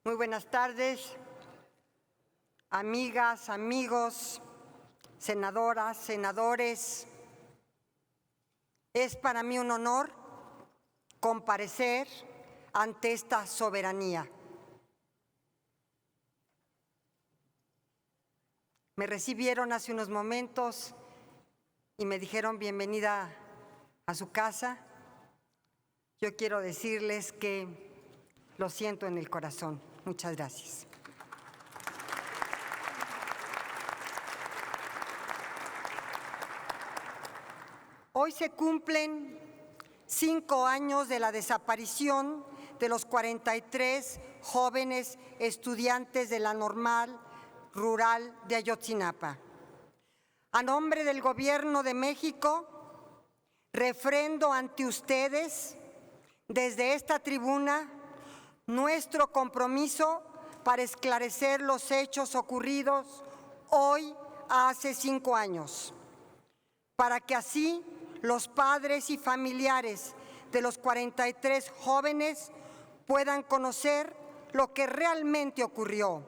Muy buenas tardes, amigas, amigos, senadoras, senadores. Es para mí un honor comparecer ante esta soberanía. Me recibieron hace unos momentos y me dijeron bienvenida a su casa. Yo quiero decirles que lo siento en el corazón. Muchas gracias. Hoy se cumplen 5 años de la desaparición de los 43 jóvenes estudiantes de la Normal Rural de Ayotzinapa. A nombre del Gobierno de México, refrendo ante ustedes, desde esta tribuna, nuestro compromiso para esclarecer los hechos ocurridos hoy hace 5 años, para que así los padres y familiares de los 43 jóvenes puedan conocer lo que realmente ocurrió,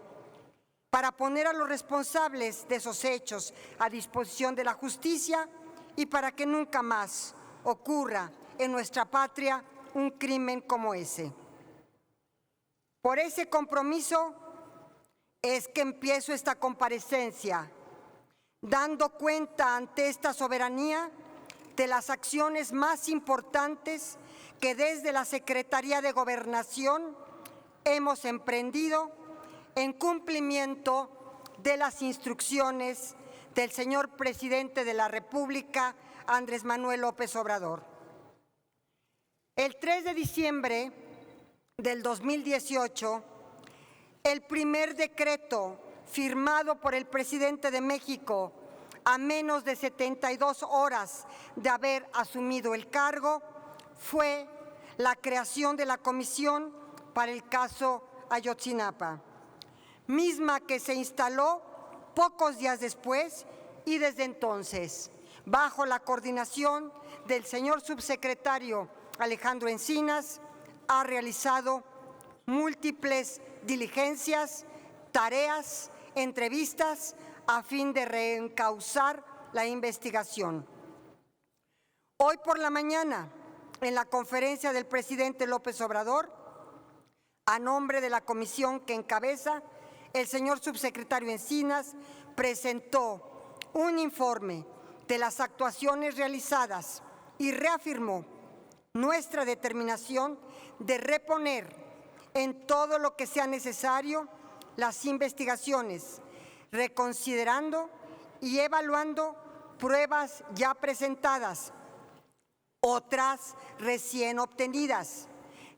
para poner a los responsables de esos hechos a disposición de la justicia y para que nunca más ocurra en nuestra patria un crimen como ese. Por ese compromiso es que empiezo esta comparecencia, dando cuenta ante esta soberanía de las acciones más importantes que desde la Secretaría de Gobernación hemos emprendido en cumplimiento de las instrucciones del señor Presidente de la República, Andrés Manuel López Obrador. El 3 de diciembre del 2018, el primer decreto firmado por el presidente de México a menos de 72 horas de haber asumido el cargo fue la creación de la Comisión para el caso Ayotzinapa, misma que se instaló pocos días después y desde entonces, bajo la coordinación del señor subsecretario Alejandro Encinas, ha realizado múltiples diligencias, tareas, entrevistas a fin de reencauzar la investigación. Hoy por la mañana, en la conferencia del presidente López Obrador, a nombre de la comisión que encabeza, el señor subsecretario Encinas presentó un informe de las actuaciones realizadas y reafirmó nuestra determinación de reponer en todo lo que sea necesario las investigaciones, reconsiderando y evaluando pruebas ya presentadas, otras recién obtenidas,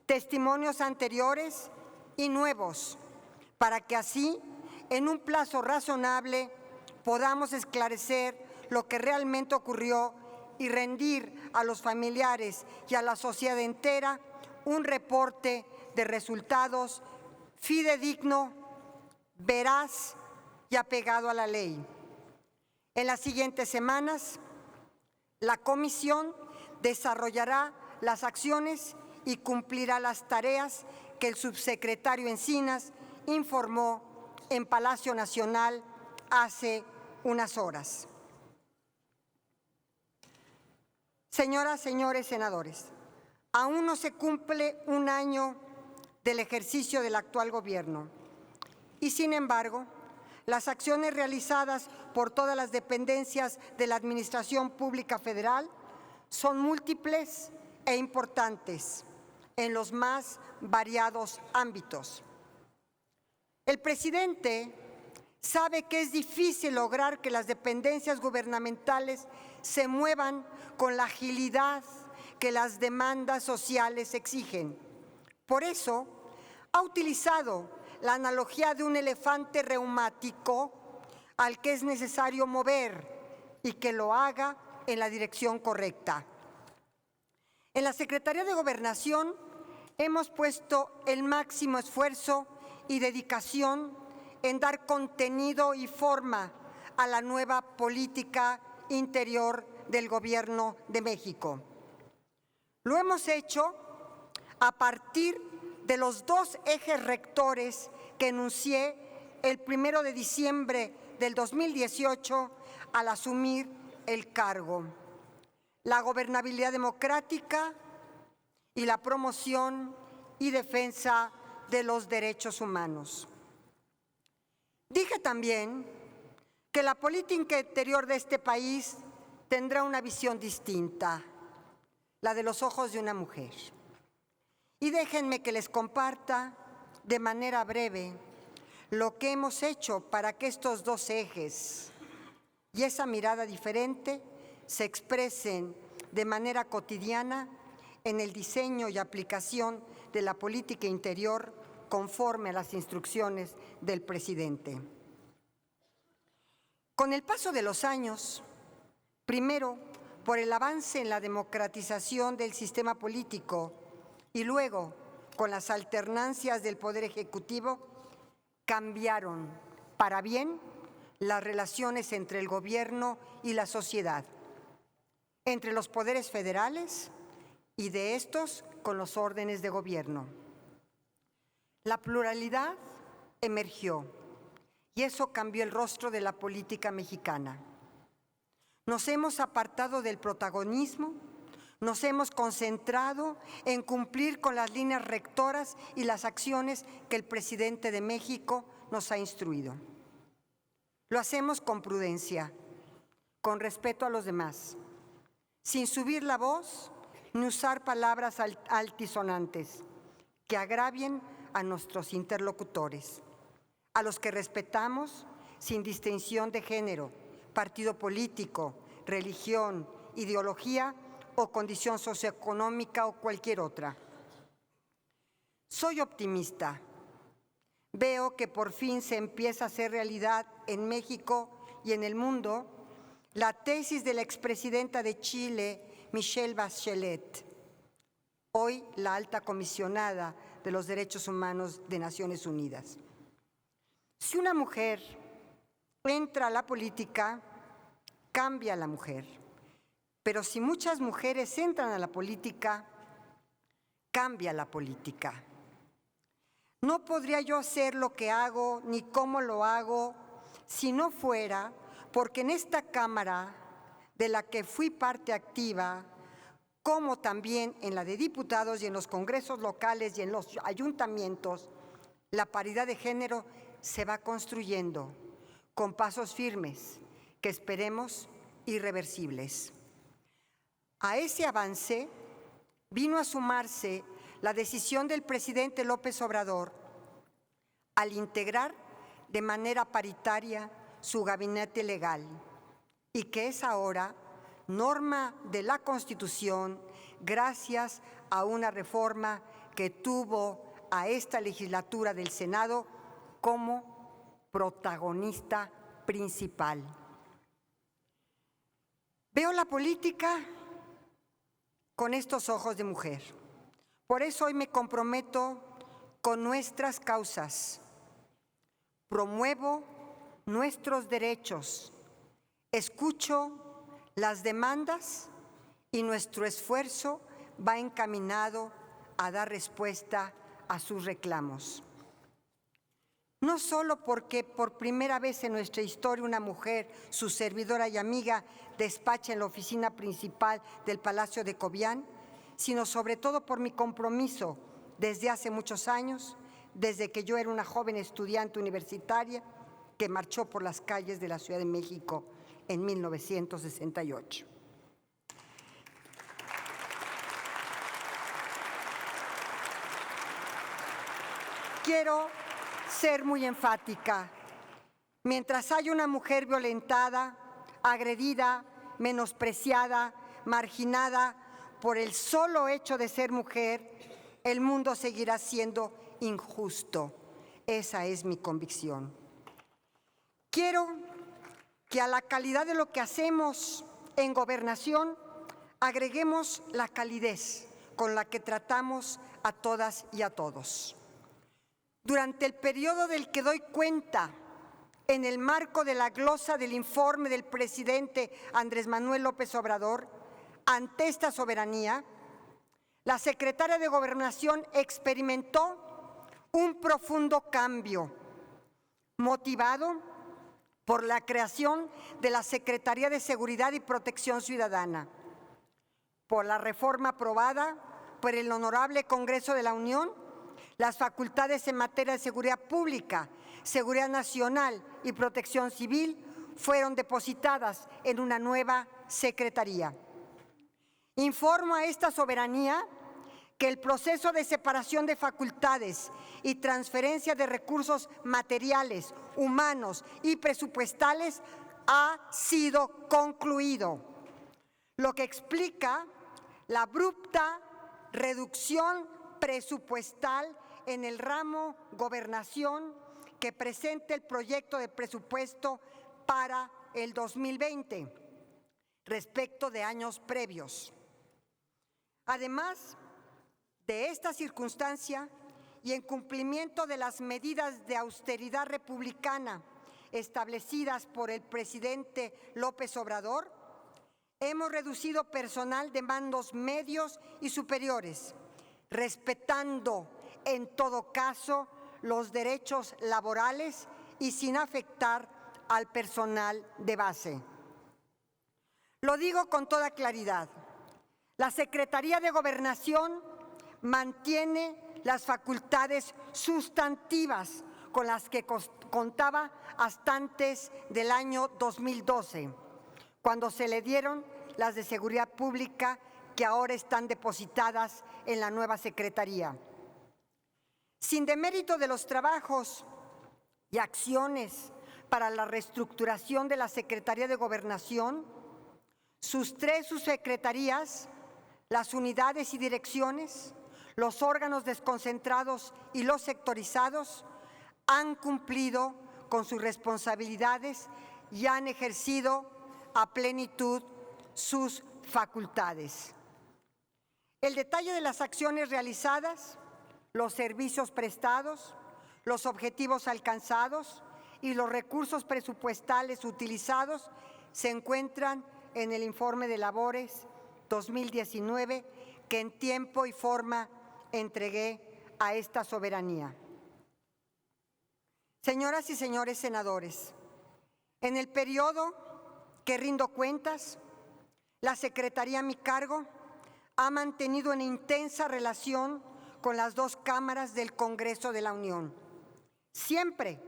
testimonios anteriores y nuevos, para que así, en un plazo razonable, podamos esclarecer lo que realmente ocurrió y rendir a los familiares y a la sociedad entera un reporte de resultados fidedigno, veraz y apegado a la ley. En las siguientes semanas, la comisión desarrollará las acciones y cumplirá las tareas que el subsecretario Encinas informó en Palacio Nacional hace unas horas. Señoras, señores senadores, aún no se cumple un año del ejercicio del actual gobierno y, sin embargo, las acciones realizadas por todas las dependencias de la Administración Pública Federal son múltiples e importantes en los más variados ámbitos. El presidente sabe que es difícil lograr que las dependencias gubernamentales se muevan con la agilidad que las demandas sociales exigen. Por eso, ha utilizado la analogía de un elefante reumático al que es necesario mover y que lo haga en la dirección correcta. En la Secretaría de Gobernación hemos puesto el máximo esfuerzo y dedicación en dar contenido y forma a la nueva política interior del Gobierno de México. Lo hemos hecho a partir de los 2 ejes rectores que enuncié el 1 de diciembre del 2018 al asumir el cargo: la gobernabilidad democrática y la promoción y defensa de los derechos humanos. Dije también que la política interior de este país tendrá una visión distinta, la de los ojos de una mujer. Y déjenme que les comparta de manera breve lo que hemos hecho para que estos 2 ejes y esa mirada diferente se expresen de manera cotidiana en el diseño y aplicación de la política interior conforme a las instrucciones del presidente. Con el paso de los años, primero por el avance en la democratización del sistema político y luego con las alternancias del Poder Ejecutivo, cambiaron para bien las relaciones entre el gobierno y la sociedad, entre los poderes federales y de estos con los órdenes de gobierno. La pluralidad emergió y eso cambió el rostro de la política mexicana. Nos hemos apartado del protagonismo, nos hemos concentrado en cumplir con las líneas rectoras y las acciones que el presidente de México nos ha instruido. Lo hacemos con prudencia, con respeto a los demás, sin subir la voz ni usar palabras altisonantes que agravien a nuestros interlocutores, a los que respetamos sin distinción de género, partido político, religión, ideología o condición socioeconómica o cualquier otra. Soy optimista. Veo que por fin se empieza a hacer realidad en México y en el mundo la tesis de la expresidenta de Chile, Michelle Bachelet, hoy la alta comisionada de los Derechos Humanos de Naciones Unidas. Si una mujer entra a la política, cambia a la mujer. Pero si muchas mujeres entran a la política, cambia la política. No podría yo hacer lo que hago ni cómo lo hago si no fuera porque en esta Cámara, de la que fui parte activa, como también en la de diputados y en los congresos locales y en los ayuntamientos, la paridad de género se va construyendo con pasos firmes que esperemos irreversibles. A ese avance vino a sumarse la decisión del presidente López Obrador al integrar de manera paritaria su gabinete legal y que es ahora norma de la Constitución gracias a una reforma que tuvo a esta legislatura del Senado como protagonista principal. Veo la política con estos ojos de mujer. Por eso hoy me comprometo con nuestras causas. Promuevo nuestros derechos, escucho las demandas y nuestro esfuerzo va encaminado a dar respuesta a sus reclamos. No solo porque por primera vez en nuestra historia una mujer, su servidora y amiga, despacha en la oficina principal del Palacio de Cobián, sino sobre todo por mi compromiso desde hace muchos años, desde que yo era una joven estudiante universitaria que marchó por las calles de la Ciudad de México en 1968. Quiero ser muy enfática. Mientras haya una mujer violentada, agredida, menospreciada, marginada por el solo hecho de ser mujer, el mundo seguirá siendo injusto. Esa es mi convicción. Quiero que a la calidad de lo que hacemos en gobernación agreguemos la calidez con la que tratamos a todas y a todos. Durante el periodo del que doy cuenta, en el marco de la glosa del informe del presidente Andrés Manuel López Obrador, ante esta soberanía, la secretaria de Gobernación experimentó un profundo cambio motivado por la creación de la Secretaría de Seguridad y Protección Ciudadana, por la reforma aprobada por el Honorable Congreso de la Unión. Las facultades en materia de seguridad pública, seguridad nacional y protección civil fueron depositadas en una nueva secretaría. Informo a esta soberanía que el proceso de separación de facultades y transferencia de recursos materiales, humanos y presupuestales ha sido concluido, lo que explica la abrupta reducción presupuestal en el ramo Gobernación que presenta el proyecto de presupuesto para el 2020 respecto de años previos. Además de esta circunstancia y en cumplimiento de las medidas de austeridad republicana establecidas por el presidente López Obrador, hemos reducido personal de mandos medios y superiores, respetando en todo caso los derechos laborales y sin afectar al personal de base. Lo digo con toda claridad. La Secretaría de Gobernación mantiene las facultades sustantivas con las que contaba hasta antes del año 2012, cuando se le dieron las de Seguridad Pública que ahora están depositadas en la nueva Secretaría. Sin demérito de los trabajos y acciones para la reestructuración de la Secretaría de Gobernación, sus tres subsecretarías, las unidades y direcciones, los órganos desconcentrados y los sectorizados han cumplido con sus responsabilidades y han ejercido a plenitud sus facultades. El detalle de las acciones realizadas, los servicios prestados, los objetivos alcanzados y los recursos presupuestales utilizados se encuentran en el informe de labores 2019 que en tiempo y forma entregué a esta soberanía. Señoras y señores senadores, en el periodo que rindo cuentas, la Secretaría a mi cargo ha mantenido una intensa relación con las dos cámaras del Congreso de la Unión, siempre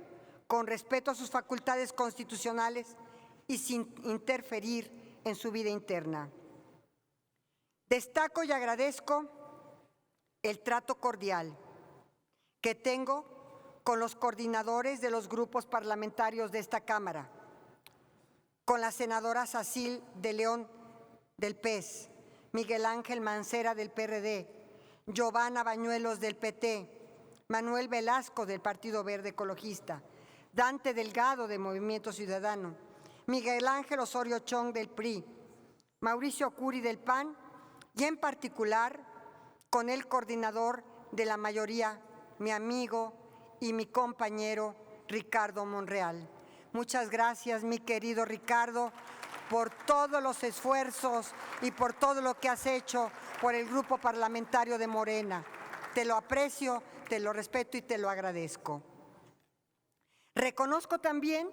con respeto a sus facultades constitucionales y sin interferir en su vida interna. Destaco y agradezco el trato cordial que tengo con los coordinadores de los grupos parlamentarios de esta Cámara, con la senadora Sacil de León del PES, Miguel Ángel Mancera del PRD, Giovanna Bañuelos del PT, Manuel Velasco del Partido Verde Ecologista, Dante Delgado de Movimiento Ciudadano, Miguel Ángel Osorio Chong del PRI, Mauricio Curi del PAN y en particular con el coordinador de la mayoría, mi amigo y mi compañero Ricardo Monreal. Muchas gracias, mi querido Ricardo, por todos los esfuerzos y por todo lo que has hecho por el Grupo Parlamentario de Morena. Te lo aprecio, te lo respeto y te lo agradezco. Reconozco también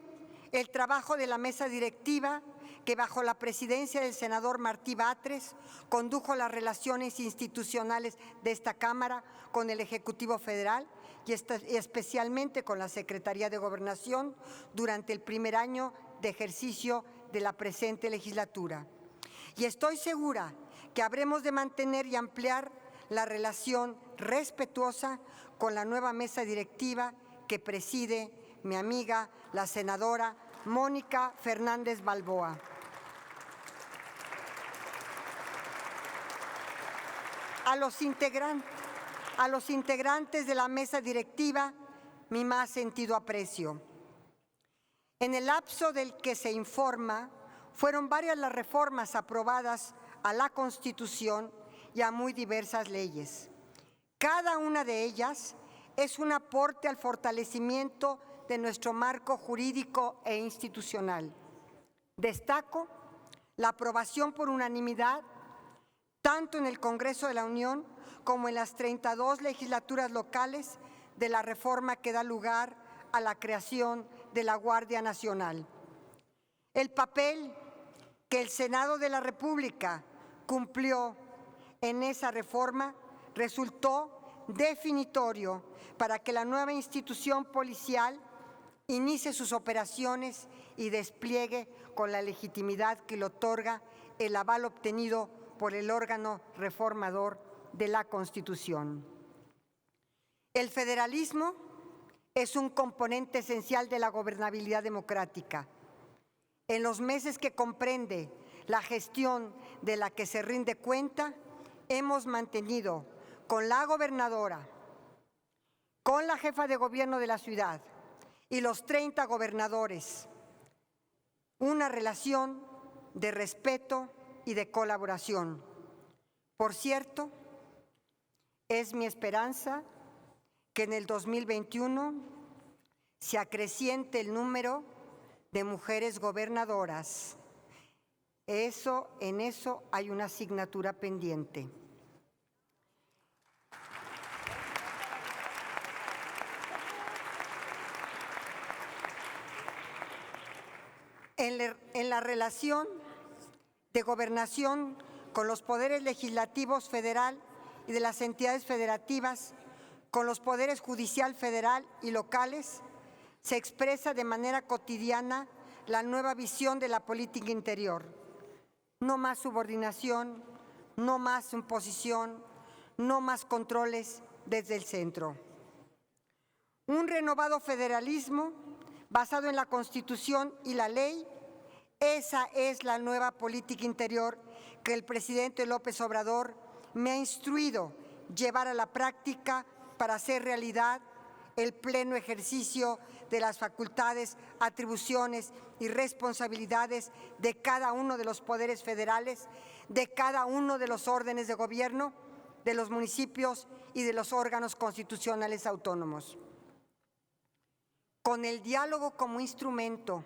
el trabajo de la mesa directiva que bajo la presidencia del senador Martí Batres condujo las relaciones institucionales de esta Cámara con el Ejecutivo Federal y especialmente con la Secretaría de Gobernación durante el primer año de ejercicio de la presente legislatura. Y estoy segura que habremos de mantener y ampliar la relación respetuosa con la nueva mesa directiva que preside mi amiga, la senadora Mónica Fernández Balboa. A los integrantes de la mesa directiva, mi más sentido aprecio. En el lapso del que se informa, fueron varias las reformas aprobadas a la Constitución y a muy diversas leyes. Cada una de ellas es un aporte al fortalecimiento de nuestro marco jurídico e institucional. Destaco la aprobación por unanimidad tanto en el Congreso de la Unión como en las 32 legislaturas locales de la reforma que da lugar a la creación de la Guardia Nacional. El papel que el Senado de la República cumplió en esa reforma resultó definitorio para que la nueva institución policial inicie sus operaciones y despliegue con la legitimidad que le otorga el aval obtenido por el órgano reformador de la Constitución. El federalismo es un componente esencial de la gobernabilidad democrática. En los meses que comprende la gestión de la que se rinde cuenta, hemos mantenido con la gobernadora, con la jefa de gobierno de la ciudad y los 30 gobernadores una relación de respeto y de colaboración. Por cierto, es mi esperanza que en el 2021 se acreciente el número de mujeres gobernadoras. En eso hay una asignatura pendiente. En la relación de gobernación con los poderes legislativos federal y de las entidades federativas, con los poderes judicial federal y locales, se expresa de manera cotidiana la nueva visión de la política interior. No más subordinación, no más imposición, no más controles desde el centro. Un renovado federalismo basado en la Constitución y la ley, esa es la nueva política interior que el presidente López Obrador me ha instruido llevar a la práctica para hacer realidad el pleno ejercicio de las facultades, atribuciones y responsabilidades de cada uno de los poderes federales, de cada uno de los órdenes de gobierno, de los municipios y de los órganos constitucionales autónomos. Con el diálogo como instrumento,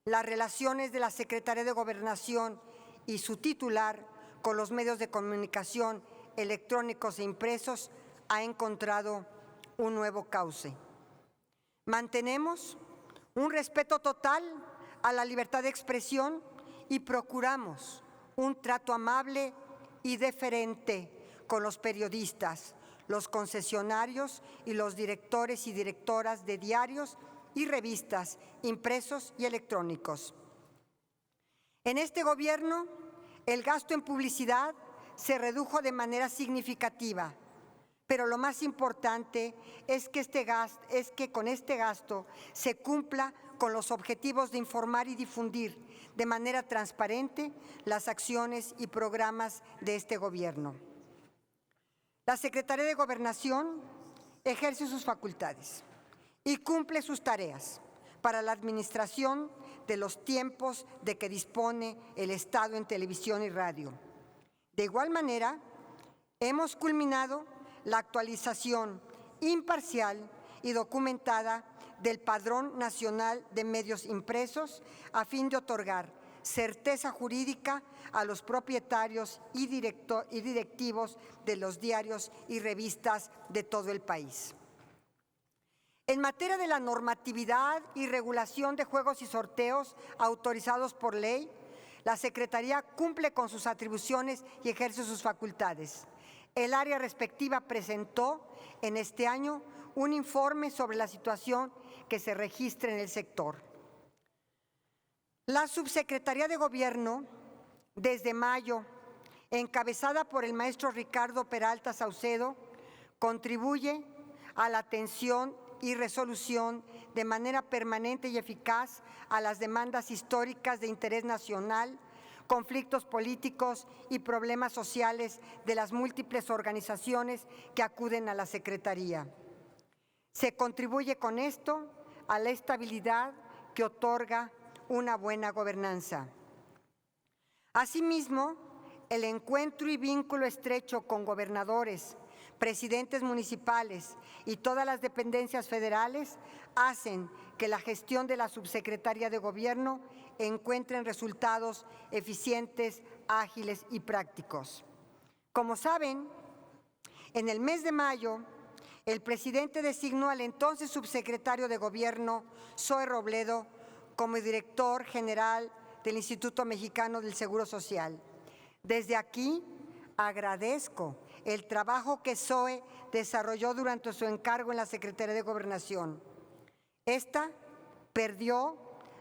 las relaciones de la Secretaría de Gobernación y su titular con los medios de comunicación electrónicos e impresos ha encontrado un nuevo cauce. Mantenemos un respeto total a la libertad de expresión y procuramos un trato amable y deferente con los periodistas, los concesionarios y los directores y directoras de diarios y revistas impresos y electrónicos. En este gobierno, el gasto en publicidad se redujo de manera significativa, pero lo más importante es que con este gasto se cumpla con los objetivos de informar y difundir de manera transparente las acciones y programas de este gobierno. La Secretaría de Gobernación ejerce sus facultades y cumple sus tareas para la administración de los tiempos de que dispone el Estado en televisión y radio. De igual manera, hemos culminado la actualización imparcial y documentada del Padrón Nacional de Medios Impresos a fin de otorgar certeza jurídica a los propietarios y directivos de los diarios y revistas de todo el país. En materia de la normatividad y regulación de juegos y sorteos autorizados por ley, la Secretaría cumple con sus atribuciones y ejerce sus facultades. El área respectiva presentó en este año un informe sobre la situación que se registra en el sector. La Subsecretaría de Gobierno, desde mayo, encabezada por el maestro Ricardo Peralta Saucedo, contribuye a la atención y resolución de manera permanente y eficaz a las demandas históricas de interés nacional, conflictos políticos y problemas sociales de las múltiples organizaciones que acuden a la Secretaría. Se contribuye con esto a la estabilidad que otorga una buena gobernanza. Asimismo, el encuentro y vínculo estrecho con gobernadores, presidentes municipales y todas las dependencias federales hacen que la gestión de la Subsecretaría de Gobierno encuentren resultados eficientes, ágiles y prácticos. Como saben, En el mes de mayo, el presidente designó al entonces subsecretario de Gobierno, Zoe Robledo, como director general del Instituto Mexicano del Seguro Social. Desde aquí agradezco el trabajo que Zoe desarrolló durante su encargo en la Secretaría de Gobernación. Esta perdió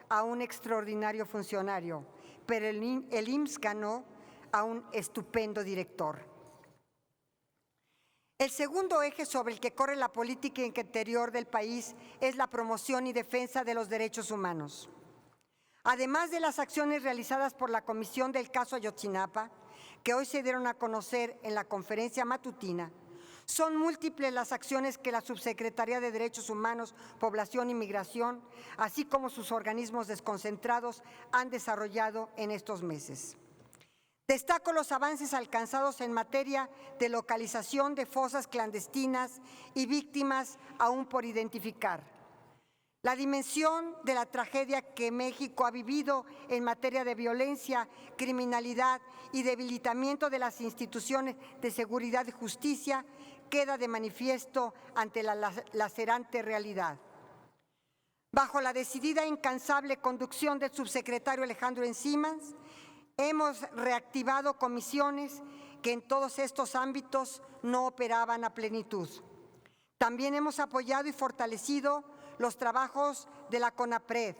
a un extraordinario funcionario, pero el IMSS ganó a un estupendo director. El segundo eje sobre el que corre la política interior del país es la promoción y defensa de los derechos humanos. Además de las acciones realizadas por la Comisión del caso Ayotzinapa, que hoy se dieron a conocer en la conferencia matutina, son múltiples las acciones que la Subsecretaría de Derechos Humanos, Población y Migración, así como sus organismos desconcentrados, han desarrollado en estos meses. Destaco los avances alcanzados en materia de localización de fosas clandestinas y víctimas aún por identificar. La dimensión de la tragedia que México ha vivido en materia de violencia, criminalidad y debilitamiento de las instituciones de seguridad y justicia queda de manifiesto ante la lacerante realidad. Bajo la decidida e incansable conducción del subsecretario Alejandro Encinas, hemos reactivado comisiones que en todos estos ámbitos no operaban a plenitud. También hemos apoyado y fortalecido los trabajos de la CONAPRED,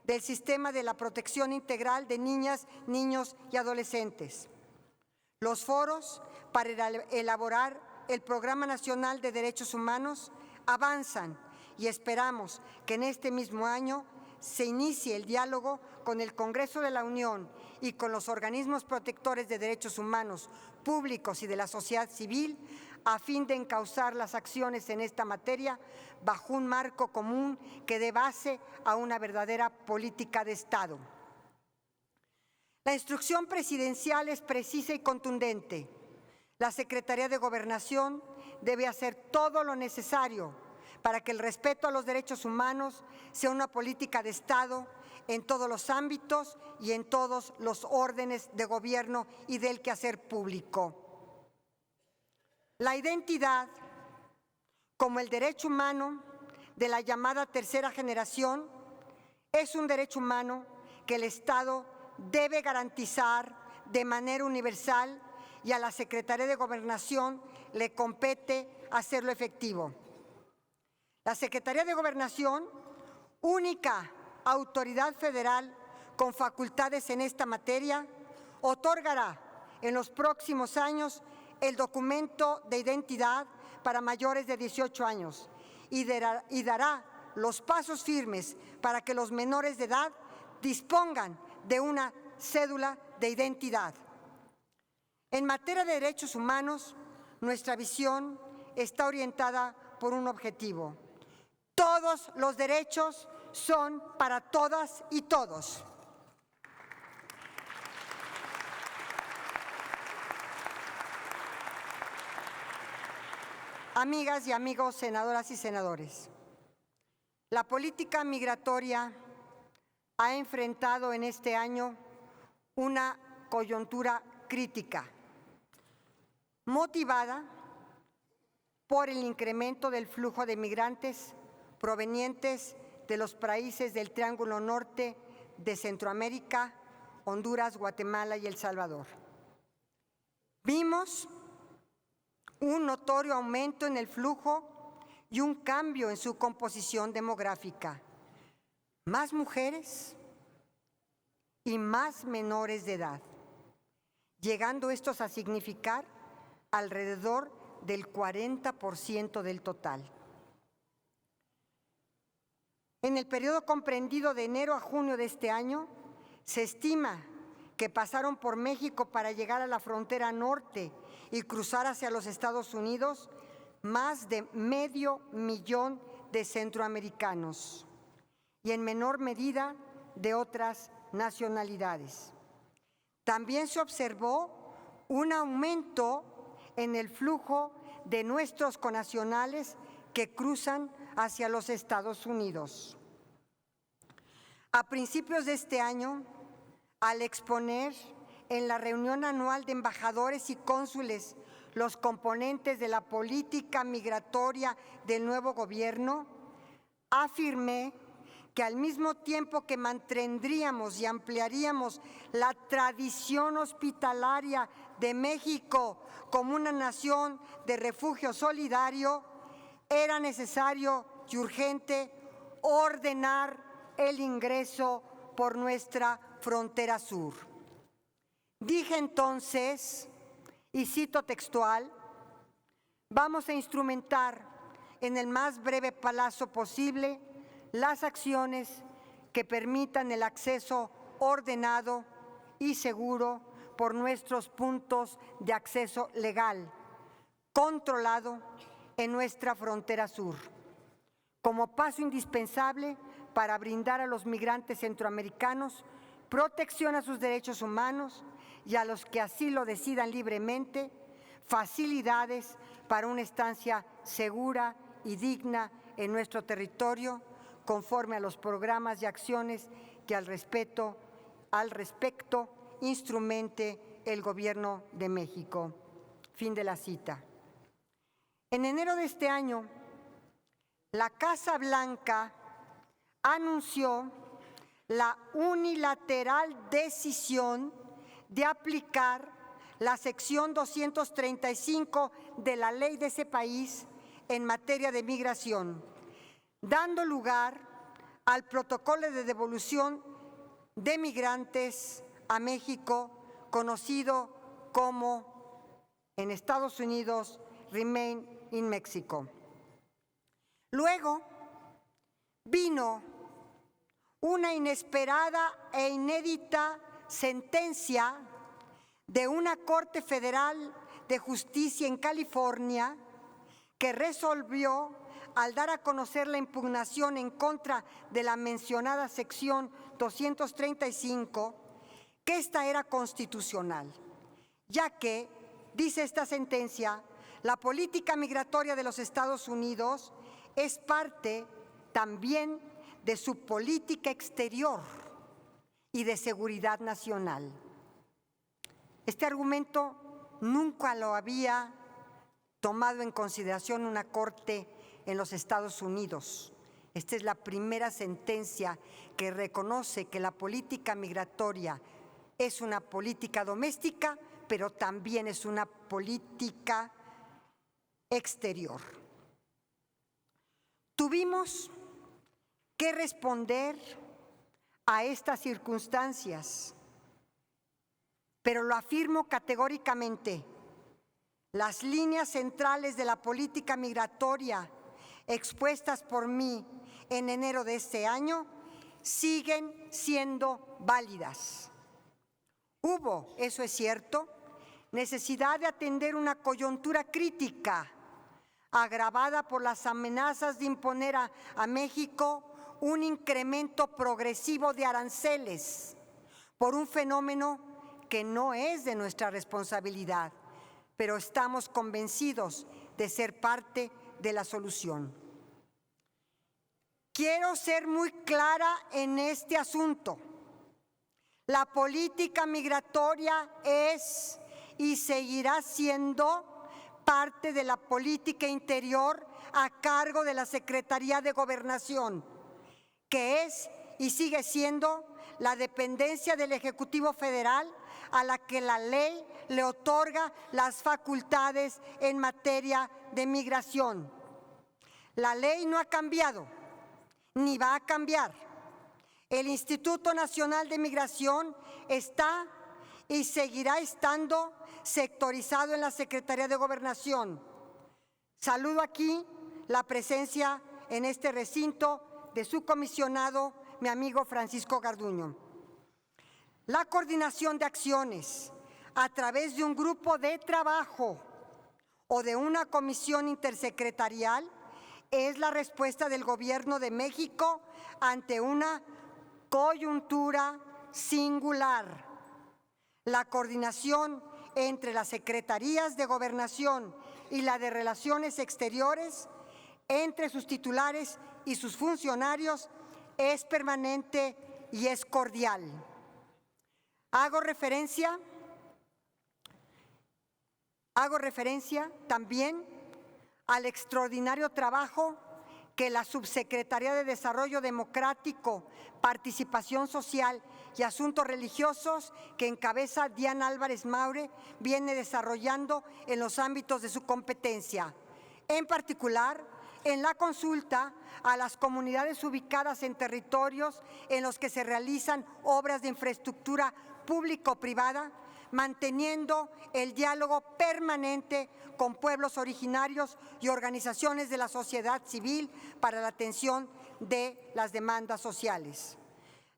del Sistema de la Protección Integral de Niñas, Niños y Adolescentes. Los foros para elaborar el Programa Nacional de Derechos Humanos avanzan y esperamos que en este mismo año se inicie el diálogo con el Congreso de la Unión y con los organismos protectores de derechos humanos públicos y de la sociedad civil a fin de encauzar las acciones en esta materia bajo un marco común que dé base a una verdadera política de Estado. La instrucción presidencial es precisa y contundente. La Secretaría de Gobernación debe hacer todo lo necesario para que el respeto a los derechos humanos sea una política de Estado en todos los ámbitos y en todos los órdenes de gobierno y del quehacer público. La identidad, como el derecho humano de la llamada tercera generación, es un derecho humano que el Estado debe garantizar de manera universal y a la Secretaría de Gobernación le compete hacerlo efectivo. La Secretaría de Gobernación, única autoridad federal con facultades en esta materia, otorgará en los próximos años el documento de identidad para mayores de 18 años y dará los pasos firmes para que los menores de edad dispongan de una cédula de identidad. En materia de derechos humanos, nuestra visión está orientada por un objetivo. Todos los derechos son para todas y todos. Amigas y amigos, senadoras y senadores, la política migratoria ha enfrentado en este año una coyuntura crítica, motivada por el incremento del flujo de migrantes provenientes de los países del Triángulo Norte de Centroamérica, Honduras, Guatemala y El Salvador. Vimos un notorio aumento en el flujo y un cambio en su composición demográfica. Más mujeres y más menores de edad, llegando estos a significar alrededor del 40% del total. En el periodo comprendido de enero a junio de este año, se estima que pasaron por México para llegar a la frontera norte y cruzar hacia los Estados Unidos más de 500,000 de centroamericanos y en menor medida de otras nacionalidades. También se observó un aumento en el flujo de nuestros connacionales que cruzan hacia los Estados Unidos. A principios de este año, al exponer en la reunión anual de embajadores y cónsules los componentes de la política migratoria del nuevo gobierno, afirmé que al mismo tiempo que mantendríamos y ampliaríamos la tradición hospitalaria de México como una nación de refugio solidario, era necesario y urgente ordenar el ingreso por nuestra frontera sur. Dije entonces, y cito textual, vamos a instrumentar en el más breve plazo posible las acciones que permitan el acceso ordenado y seguro por nuestros puntos de acceso legal, controlado en nuestra frontera sur, como paso indispensable para brindar a los migrantes centroamericanos protección a sus derechos humanos y a los que así lo decidan libremente, facilidades para una estancia segura y digna en nuestro territorio, conforme a los programas y acciones que al respecto instrumente el Gobierno de México. Fin de la cita. En enero de este año, la Casa Blanca anunció la unilateral decisión de aplicar la sección 235 de la ley de ese país en materia de migración, dando lugar al protocolo de devolución de migrantes a México, conocido como en Estados Unidos Remain in Mexico. Luego vino una inesperada e inédita sentencia de una Corte Federal de Justicia en California que resolvió, al dar a conocer la impugnación en contra de la mencionada sección 235, que esta era constitucional, ya que, dice esta sentencia, la política migratoria de los Estados Unidos es parte también de su política exterior y de seguridad nacional. Este argumento nunca lo había tomado en consideración una corte en los Estados Unidos. Esta es la primera sentencia que reconoce que la política migratoria es una política doméstica, pero también es una política exterior. Tuvimos que responder a estas circunstancias, pero lo afirmo categóricamente: las líneas centrales de la política migratoria expuestas por mí en enero de este año siguen siendo válidas. Hubo, eso es cierto, necesidad de atender una coyuntura crítica agravada por las amenazas de imponer a México un incremento progresivo de aranceles por un fenómeno que no es de nuestra responsabilidad, pero estamos convencidos de ser parte de la solución. Quiero ser muy clara en este asunto. La política migratoria es y seguirá siendo parte de la política interior a cargo de la Secretaría de Gobernación, que es y sigue siendo la dependencia del Ejecutivo Federal a la que la ley le otorga las facultades en materia de migración. La ley no ha cambiado, ni va a cambiar. El Instituto Nacional de Migración está y seguirá estando sectorizado en la Secretaría de Gobernación. Saludo aquí la presencia en este recinto de su comisionado, mi amigo Francisco Garduño. La coordinación de acciones a través de un grupo de trabajo o de una comisión intersecretarial es la respuesta del Gobierno de México ante una coyuntura singular. La coordinación entre las Secretarías de Gobernación y la de Relaciones Exteriores, entre sus titulares y sus funcionarios, es permanente y es cordial. Hago referencia Hago referencia también al extraordinario trabajo que la Subsecretaría de Desarrollo Democrático, Participación Social y Asuntos Religiosos, que encabeza Diana Álvarez Maure, viene desarrollando en los ámbitos de su competencia. En particular, en la consulta a las comunidades ubicadas en territorios en los que se realizan obras de infraestructura público-privada, manteniendo el diálogo permanente con pueblos originarios y organizaciones de la sociedad civil para la atención de las demandas sociales.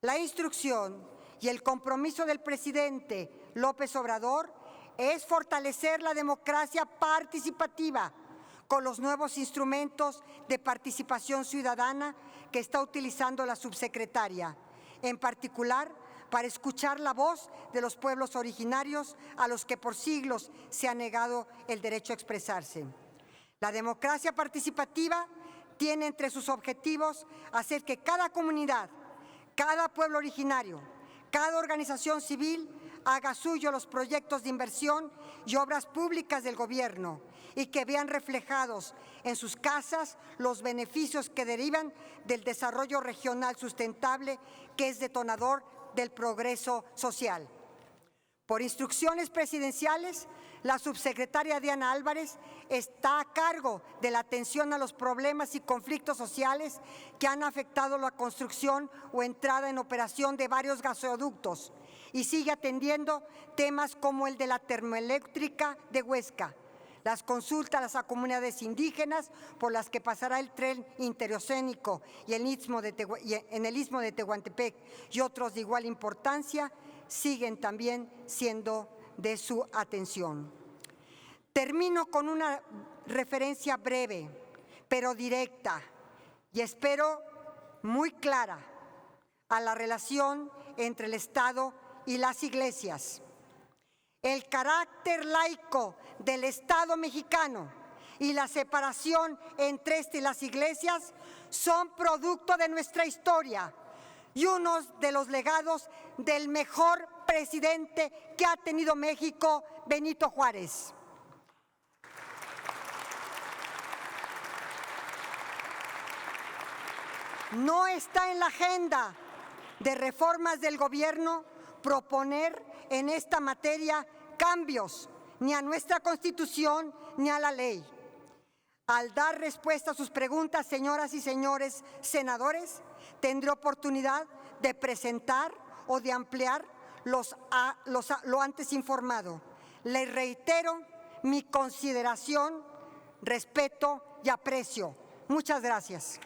La instrucción y el compromiso del presidente López Obrador es fortalecer la democracia participativa con los nuevos instrumentos de participación ciudadana que está utilizando la subsecretaria, en particular para escuchar la voz de los pueblos originarios a los que por siglos se ha negado el derecho a expresarse. La democracia participativa tiene entre sus objetivos hacer que cada comunidad, cada pueblo originario, cada organización civil haga suyo los proyectos de inversión y obras públicas del gobierno y que vean reflejados en sus casas los beneficios que derivan del desarrollo regional sustentable, que es detonador del progreso social. Por instrucciones presidenciales, la subsecretaria Diana Álvarez está a cargo de la atención a los problemas y conflictos sociales que han afectado la construcción o entrada en operación de varios gasoductos y sigue atendiendo temas como el de la termoeléctrica de Huesca, las consultas a comunidades indígenas por las que pasará el tren interoceánico y en el Istmo de Tehuantepec y otros de igual importancia siguen también siendo de su atención. Termino con una referencia breve, pero directa, y espero muy clara, a la relación entre el Estado y las iglesias. El carácter laico del Estado mexicano y la separación entre este y las iglesias son producto de nuestra historia y uno de los legados del mejor presidente que ha tenido México, Benito Juárez. No está en la agenda de reformas del gobierno proponer en esta materia cambios ni a nuestra Constitución ni a la ley. Al dar respuesta a sus preguntas, señoras y señores senadores, tendré oportunidad de presentar o de ampliar lo antes informado. Les reitero mi consideración, respeto y aprecio. Muchas gracias.